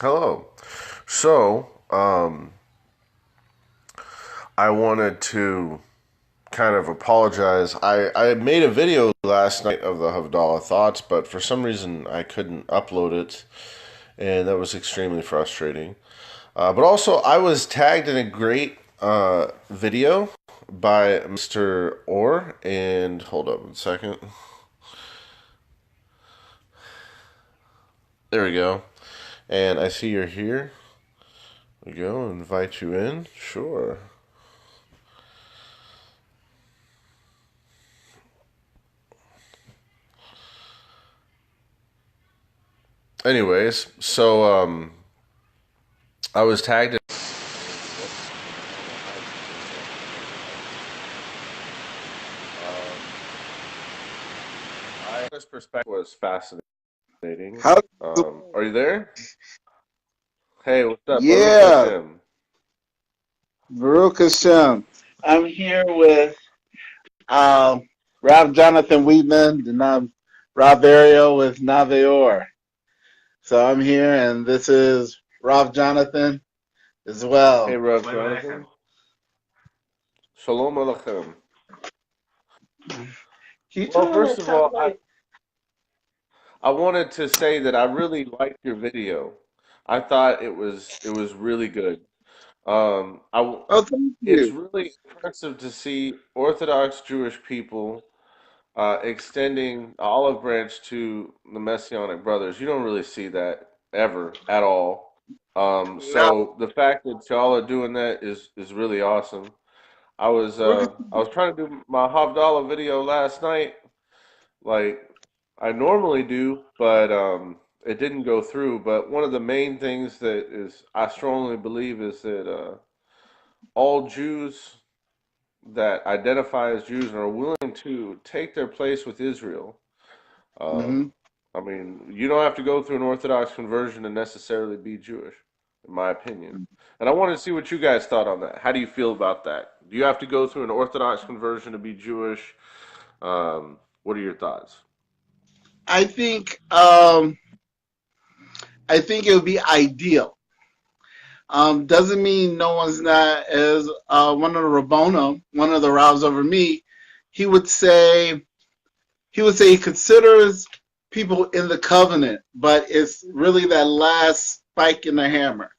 Hello. So, I wanted to kind of apologize. I made a video last night of the Havdallah Thoughts, but for some reason I couldn't upload it, and that was extremely frustrating. But also, I was tagged in a great video by Mr. Orr, and hold up a second. There we go. And I see you're here. We go, invite you in. Sure. Anyways, so I was tagged in. This perspective was fascinating. How? Are you there? Hey, what's up? Baruch Yeah, Hashem. Baruch Hashem. I'm here with um, Rav Jonathan Weedman and I'm Rav Ariel with Naveor. So I'm here, and this is Rav Jonathan as Hey, well. Rev Jonathan. Shalom Aleichem. Can you Well, turn on first that of top all, I, light? I wanted to say that I really liked your video. I thought it was really good. Um, I, w- Oh, thank it's you. really impressive to see Orthodox Jewish people extending an olive branch to the Messianic brothers. You don't really see that ever at all. No, So the fact that y'all are doing that is really awesome. I was trying to do my Havdalah video last night, like I normally do, but it didn't go through. But one of the main things that is I strongly believe is that all Jews that identify as Jews and are willing to take their place with Israel. hmm Um, I mean, you don't have to go through an Orthodox conversion to necessarily be Jewish, in my opinion. And I wanted to see what you guys thought on that. How do you feel about that? Do you have to go through an Orthodox conversion to be Jewish? What are your thoughts? I think I think it would be ideal. Doesn't mean no one's not as one of the Rabbonim, one of the Ravs over me. He would say he considers people in the covenant, but it's really that last spike in the hammer.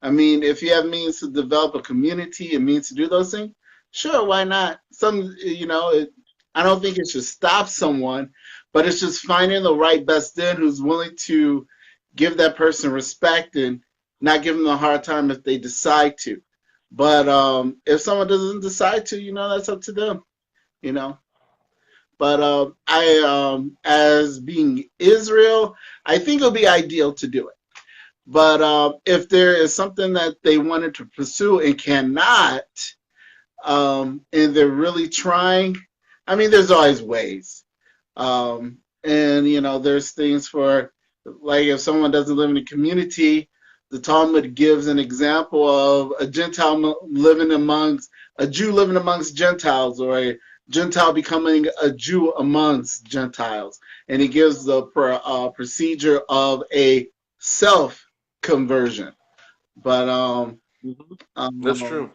I mean, if you have means to develop a community and means to do those things, sure, why not? I don't think it should stop someone, but it's just finding the right best in who's willing to give that person respect and not give them a hard time if they decide to. But if someone doesn't decide to, that's up to them. You know. But as being Israel, I think it'll be ideal to do it. But if there is something that they wanted to pursue and cannot, and they're really trying, I mean, there's always ways. And there's things for, like, if someone doesn't live in a community, the Talmud gives an example of a Jew living amongst Gentiles, or a Gentile becoming a Jew amongst Gentiles, and he gives the procedure of a self conversion. But Hmm. That's um, true.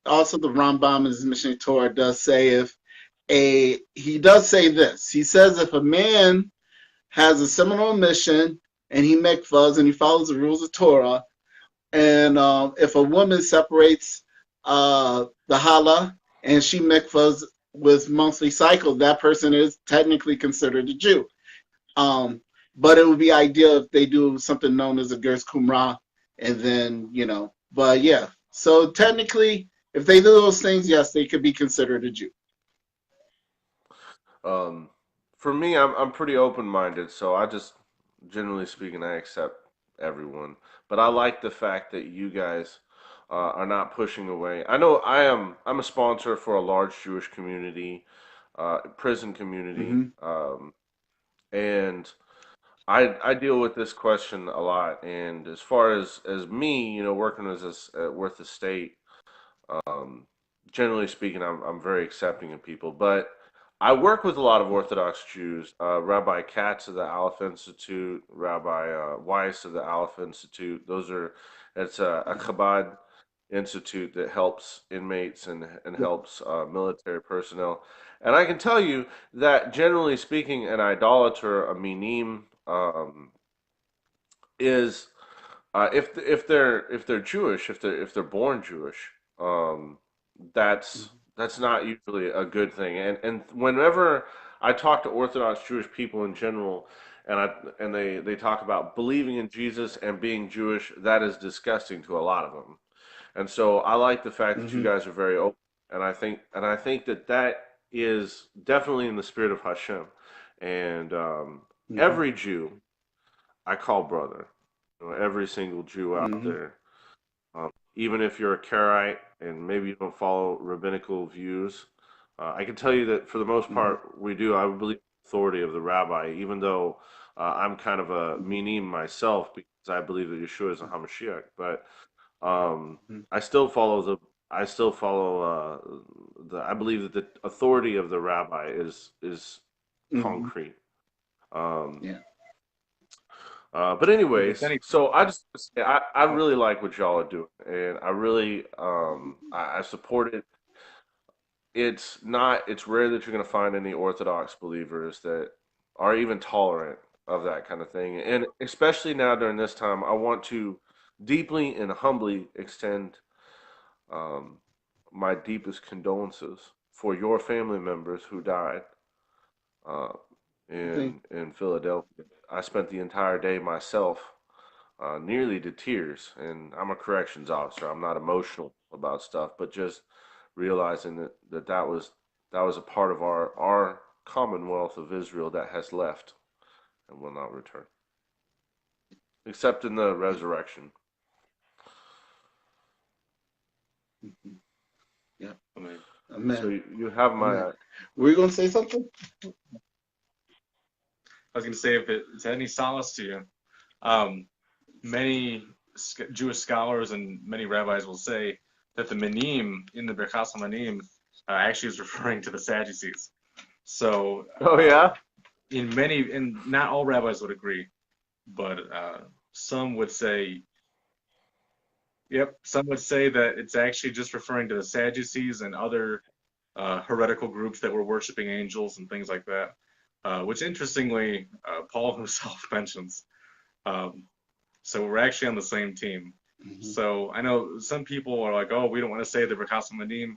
also the Rambam in his Mishneh Torah does say he does say this. He says if a man has a seminal mission and he mikvahs and he follows the rules of Torah, and if a woman separates the challah and she mikvahs with monthly cycles, that person is technically considered a Jew. Um, but it would be ideal if they do something known as a Gers Kumrah, and then But yeah, so technically, if they do those things, yes, they could be considered a Jew. Um, for me, I'm pretty open-minded, so I just, generally speaking, I accept everyone. But I like the fact that you guys are not pushing away. I know I'm a sponsor for a large Jewish community, prison community, Mm-hmm. and I deal with this question a lot. And as far as me, working as with the state, um, generally speaking, I'm very accepting of people, but I work with a lot of Orthodox Jews. Rabbi Katz of the Aleph Institute, Rabbi Weiss of the Aleph Institute. It's a Chabad institute that helps inmates and helps military personnel. And I can tell you that generally speaking, an idolater, a minim, is if they're Jewish, if they're born Jewish, um, that's not usually a good thing. And whenever I talk to Orthodox Jewish people in general, and they talk about believing in Jesus and being Jewish, that is disgusting to a lot of them. And so I like the fact that you Mm-hmm. guys are very open, and I think that that is definitely in the spirit of Hashem. And Mm-hmm. every Jew I call brother. Every single Jew out Mm-hmm. there, even if you're a Karaite and maybe you don't follow rabbinical views, I can tell you that for the most Mm-hmm. part we do. I believe in the authority of the rabbi, even though I'm kind of a Mm-hmm. minim myself because I believe that Yeshua is a Hamashiach. But Mm-hmm. I still follow I still follow I believe that the authority of the rabbi is Mm-hmm. concrete. Um, Yeah. but With anyways, any, so I just I oh, really like what y'all are doing, and I really I support it. It's rare that you're gonna find any Orthodox believers that are even tolerant of that kind of thing, and especially now during this time, I want to deeply and humbly extend um, my deepest condolences for your family members who died uh, Thank. in Philadelphia. I spent the entire day myself nearly to tears. And I'm a corrections officer. I'm not emotional about stuff, but just realizing that was a part of our Commonwealth of Israel that has left and will not return, except in the Yeah. resurrection. Mm-hmm. Yeah. I mean, So Amen. you have Amen. my Were you gonna say something? I was going to say, if it's any solace to you, um, many Jewish scholars and many rabbis will say that the Minim in the Birchas Hamanim actually is referring to the Sadducees. So, oh yeah. and not all rabbis would agree, but some would say, yep, some would say that it's actually just referring to the Sadducees and other heretical groups that were worshiping angels and things like that, which interestingly, Paul himself mentions. Um, so we're actually on the same team. Mm-hmm. So I know some people are like, oh, we don't want to say the Birchas Hamanim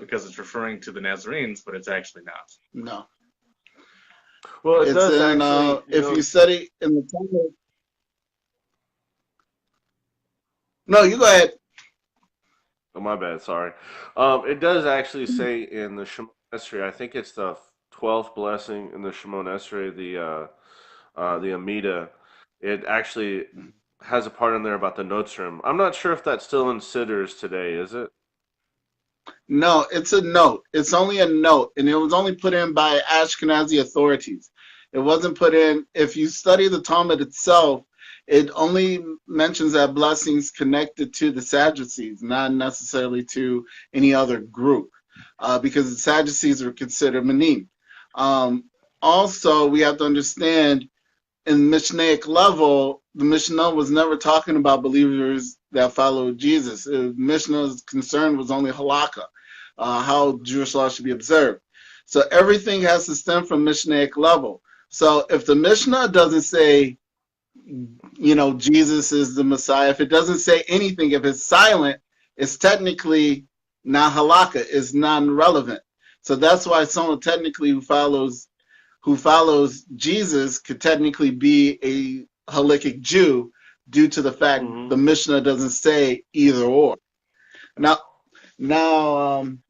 because it's referring to the Nazarenes, but it's actually not. No, Well, it it's does in. actually. If you study in the Talmud, no, you go ahead. Oh, my bad. Sorry. It does actually say in the Shemon Esrei. I think it's the 12th blessing in the Shemon Esrei, the Amida. It actually has a part in there about the Notzrim. I'm not sure if that's still in Sidders today, is it? No, it's a note. It's only a note, and it was only put in by Ashkenazi authorities. It wasn't put in. If you study the Talmud itself, it only mentions that blessings connected to the Sadducees, not necessarily to any other group, because the Sadducees were considered manim. Um, Also, we have to understand in Mishnaic level, the Mishnah was never talking about believers that followed Jesus. Mishnah's concern was only halakha, how Jewish law should be observed. So everything has to stem from Mishnaic level. So if the Mishnah doesn't say, Jesus is the Messiah, if it doesn't say anything, if it's silent, it's technically not halakha, it's non-relevant. So that's why someone technically who follows Jesus could technically be a Halakhic Jew due to the fact Mm-hmm. the Mishnah doesn't say either or. Now,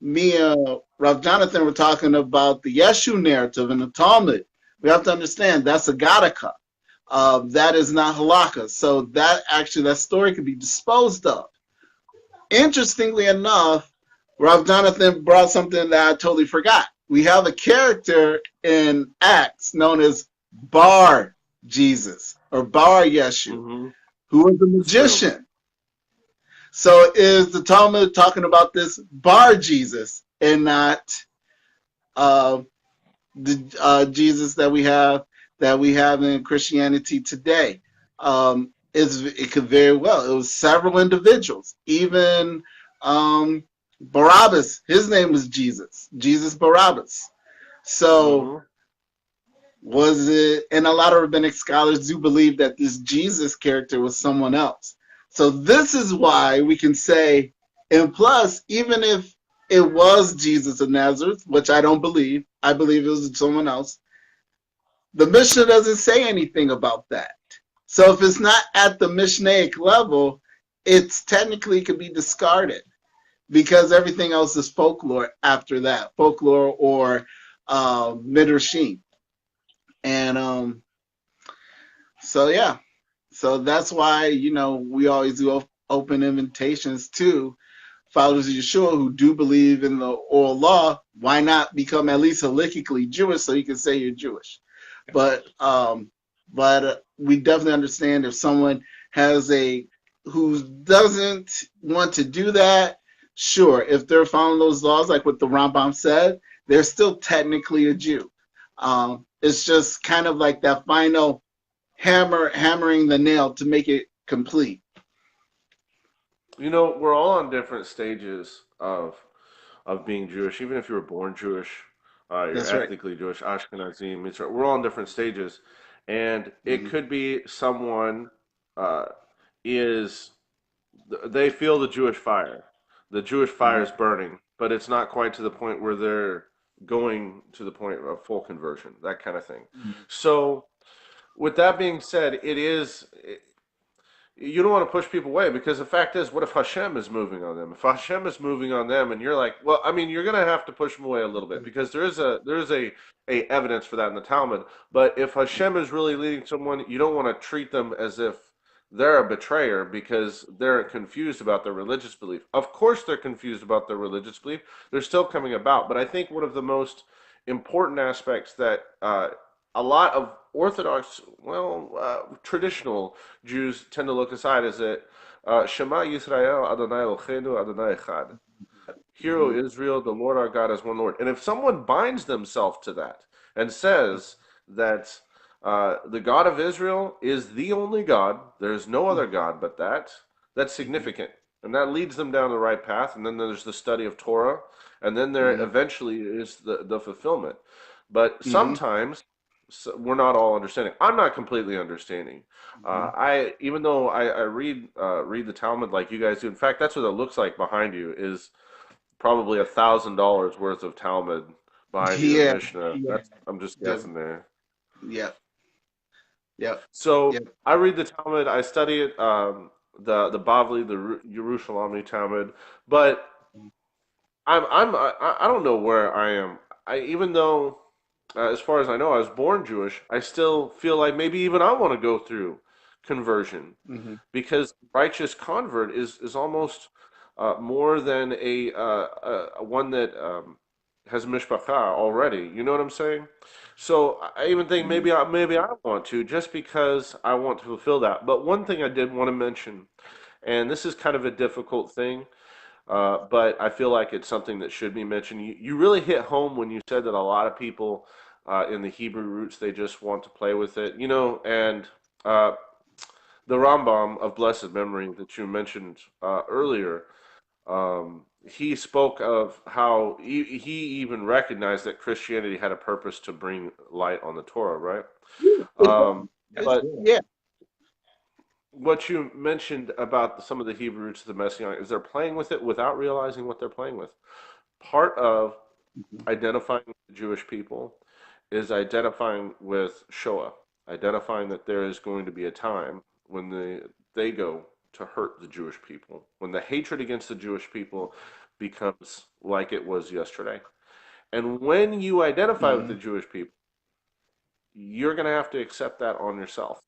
me and Rav Jonathan were talking about the Yeshu narrative in the Talmud. We have to understand that's a Gattaca. That is not halakha. So that story could be disposed of. Interestingly enough, Rav Jonathan brought something that I totally forgot. We have a character in Acts known as Bar Jesus or Bar Yeshu, Mm-hmm. who was a It's true. magician. So is the Talmud talking about this Bar Jesus and not the Jesus that we have in Christianity today. It could very well. It was several individuals. Even Barabbas, his name was Jesus, Jesus Barabbas. So Mm-hmm. was it? And a lot of rabbinic scholars do believe that this Jesus character was someone else. So this is why we can say, and plus, even if it was Jesus of Nazareth, which I don't believe, I believe it was someone else. The Mishnah doesn't say anything about that. So if it's not at the Mishnaic level, it's technically could be discarded because everything else is folklore after that, folklore or midrashim. And so yeah, so that's why we always do open invitations to followers of Yeshua who do believe in the oral law. Why not become at least halicically Jewish so you can say you're Jewish? But we definitely understand if someone has who doesn't want to do that. Sure, if they're following those laws, like what the Rambam said, they're still technically a Jew. It's just kind of like that final hammering the nail to make it complete. We're all on different stages of being Jewish. Even if you were born Jewish, you're That's right. ethnically Jewish, Ashkenazi, Mitzvah. We're all in different stages, and it Mm-hmm. could be someone uh, is they feel the Jewish fire. The Jewish fire Mm-hmm. is burning, but it's not quite to the point where they're going to the point of full conversion, that kind of thing. So, with that being said, you don't want to push people away because the fact is, what if Hashem is moving on them? If Hashem is moving on them, and you're like, well, I mean, you're going to have to push them away a little bit because there is a evidence for that in the Talmud. But if Hashem is really leading someone, you don't want to treat them as if they're a betrayer because they're confused about their religious belief. Of course, they're confused about their religious belief. They're still coming about. But I think one of the most important aspects that a lot of Orthodox, traditional Jews tend to look aside is that Shema Yisrael Adonai Eloheinu Adonai Echad. Hear, O Mm-hmm. Israel, the Lord our God is one Lord. And if someone binds themselves to that and says that the God of Israel is the only God, there's no other God but that, that's significant. And that leads them down the right path. And then there's the study of Torah. And then there Mm-hmm. eventually is the fulfillment. But Mm-hmm. sometimes we're not all understanding. I'm not completely understanding. Even though I read the Talmud like you guys do. In fact, that's what it looks like behind you is probably $1,000 worth of Talmud behind you of Yeah. Mishnah. I'm just Yeah. guessing there. Yeah. Yeah. So Yeah. I read the Talmud. I study it. The Bavli, the Yerushalmi Talmud, but I don't know where I am. Even though, as far as I know, I was born Jewish. I still feel like maybe even I want to go through conversion Mm-hmm. because righteous convert is almost more than a one that has mishpacha already. You know what I'm saying? So I even think Mm-hmm. maybe I want to just because I want to fulfill that. But one thing I did want to mention, and this is kind of a difficult thing, but I feel like it's something that should be mentioned. You really hit home when you said that a lot of people in the Hebrew roots they just want to play with it, and the Rambam of blessed memory that you mentioned earlier, he spoke of how he even recognized that Christianity had a purpose to bring light on the Torah, right? It, Um, That's but cool. yeah. what you mentioned about some of the Hebrew roots of the Messianic is they're playing with it without realizing what they're playing with. Part of identifying with the Jewish people is identifying with Shoah, identifying that there is going to be a time when they go to hurt the Jewish people, when the hatred against the Jewish people becomes like it was yesterday. And when you identify with the Mm-hmm. Jewish people, you're going to have to accept that on yourself.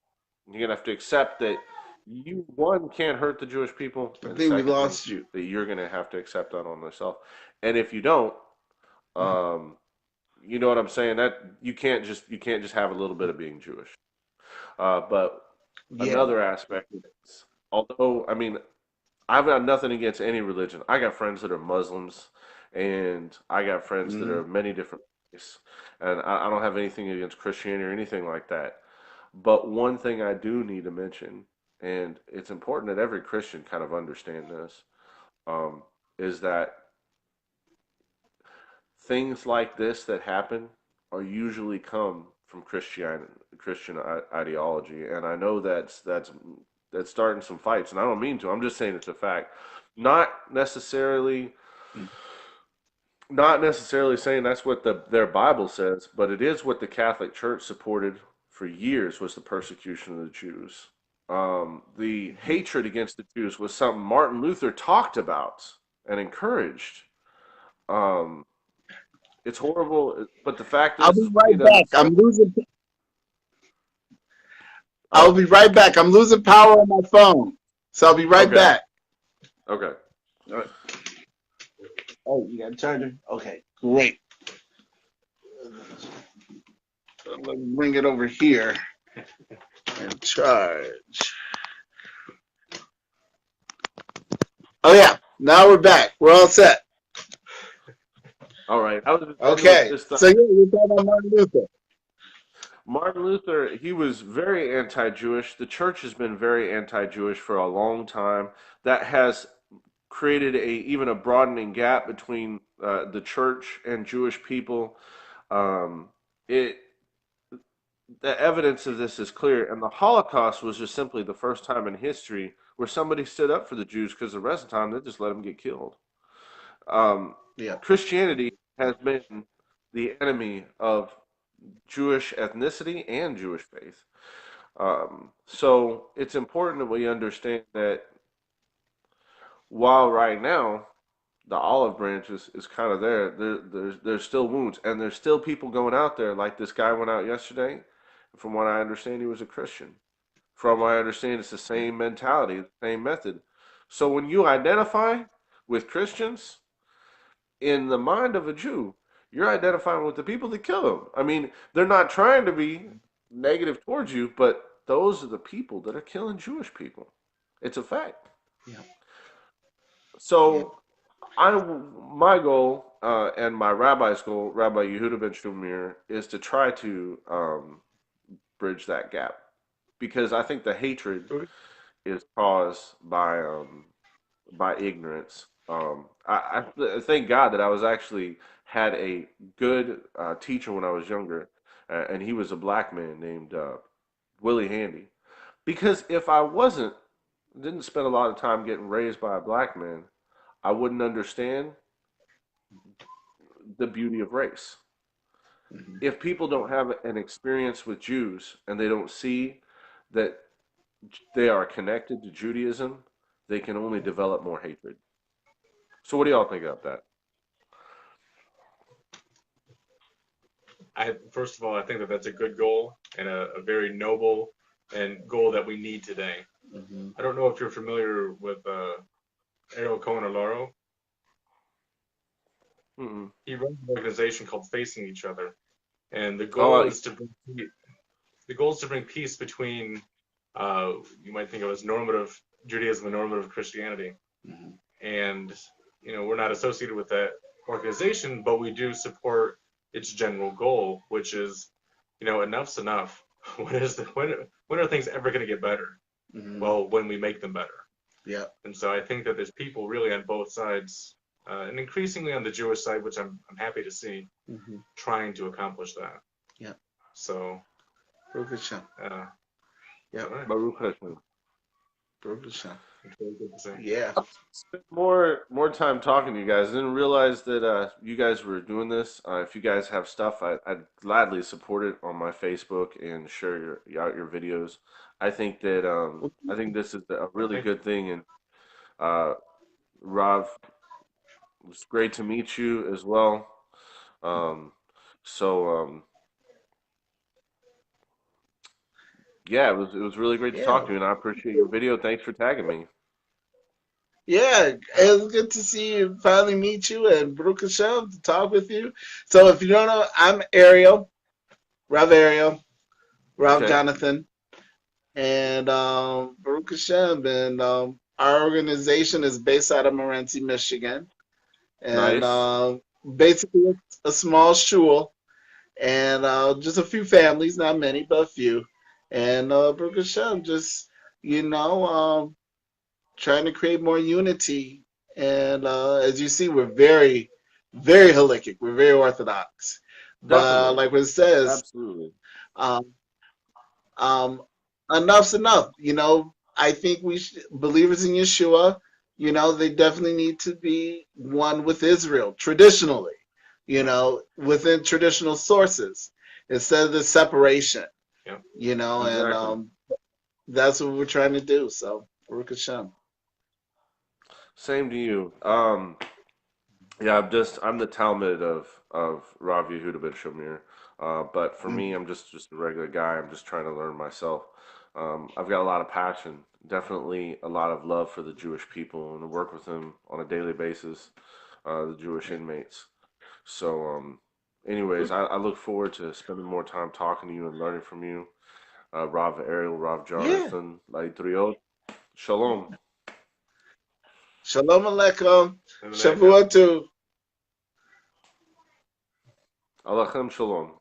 You're going to have to accept that you, one, can't hurt the Jewish people, I and think we secondly, lost you. that you're going to have to accept that on yourself. And if you don't, um, you know what I'm saying? That you can't just have a little bit of being Jewish. But Yeah. another aspect is, although I mean, I've got nothing against any religion. I got friends that are Muslims, and I got friends that Mm-hmm. are many different. And I don't have anything against Christianity or anything like that. But one thing I do need to mention, and it's important that every Christian kind of understand this, um, is that things like this that happen are usually come from Christian ideology, and I know that's starting some fights, and I don't mean to. I'm just saying it's a fact. Not necessarily, not necessarily saying that's what their Bible says, but it is what the Catholic Church supported for years was the persecution of the Jews. The hatred against the Jews was something Martin Luther talked about and encouraged. Um, it's horrible, but the fact I'll is, be he right doesn't back. stop. I'll be Oh, right back. I'm losing power on my phone, so I'll be right okay, back. okay. All right. Oh, you got a charger? Okay, great. Let me bring it over here and charge. Oh yeah, now we're back. We're all set. All right. I was just ending with Okay, this so thought. yeah, we're talking about Martin Luther. Martin Luther, he was very anti-Jewish. The church has been very anti-Jewish for a long time. That has created even a broadening gap between the church and Jewish people. Um, it the evidence of this is clear, and the Holocaust was just simply the first time in history where somebody stood up for the Jews because the rest of the time they just let them get killed. Um, Yeah. Christianity has been the enemy of Jewish ethnicity and Jewish faith. So it's important that we understand that while right now the olive branch is kind of there's still wounds, and there's still people going out there like this guy went out yesterday. From what I understand, he was a Christian. From what I understand, it's the Yeah. same mentality, the same method. So when you identify with Christians, in the mind of a Jew, you're identifying with the people that kill them. I mean, they're not trying to be negative towards you, but those are the people that are killing Jewish people. It's a fact. Yeah. Yeah. So my goal and my rabbi's goal, Rabbi Yehuda ben Shumir, is to try to bridge that gap because I think the hatred is caused by ignorance. I thank God that I was actually had a good teacher when I was younger, and he was a black man named Willie Handy. Because if I didn't spend a lot of time getting raised by a black man, I wouldn't understand the beauty of race. Mhm. If people don't have an experience with Jews and they don't see that they are connected to Judaism, they can only develop more hatred. So, what do y'all think about that? First of all, I think that that's a good goal and a very noble and goal that we need today. Mhm. I don't know if you're familiar with Ariel Cohen. Mm-mm. He runs an organization called Facing Each Other, and Oh, the goal is to bring peace between you might think of as normative Judaism and normative Christianity. Mhm. And we're not associated with that organization, but we do support its general goal, which is enough's enough. When are things ever going to get better? Mhm. Well, when we make them better. Yeah. And so I think that there's people really on both sides, and increasingly on the Jewish side, which I'm happy to see, Mhm. trying to accomplish that. Yeah. So Baruch Hashem. uh, Yeah. all right, Baruch Hashem. Baruch Hashem. it's really good to say. Yeah. Spent more time talking to you guys. I didn't realize that you guys were doing this. If you guys have stuff, I'd gladly support it on my Facebook and share out your videos. I think this is a Well, really thank you. good thing. And uh, Rav, it was great to meet you as well. Um, so yeah, it was really great to Yeah. talk to you, and I appreciate your video. Thanks for tagging me. Yeah, it was good to see you, finally meet you, and Baruch Hashem to talk with you. So if you don't know, I'm Ariel, Ariel, Rav Okay, Johnathan, and Baruch Hashem, and our organization is based out of Morenci, Michigan, and nice. basically it's a small shul. and just a few families, not many, but a few. And Baruch Hashem, just you know, trying to create more unity. And as you see, we're very, very halakhic. We're very orthodox. But Definitely. like what it says, Absolutely. um, um, enough's enough. I think believers in Yeshua, they definitely need to be one with Israel traditionally, within traditional sources instead of the separation, Yep. and Exactly. that's what we're trying to do. So, Baruch Hashem. Same to you. Yeah, I'm the Talmud of Rav Yehuda ben Shamir. But for me, Mhm. I'm just a regular guy. I'm just trying to learn myself. I've got a lot of passion, definitely a lot of love for the Jewish people, and to work with them on a daily basis, the Jewish inmates. So, anyways, I look forward to spending more time talking to you and learning from you, Rav Ariel, Rav Yeah. Johnathan, Laitriot, Shalom, Shalom Aleichem. Have a night, Shavua too. Alachem Shalom.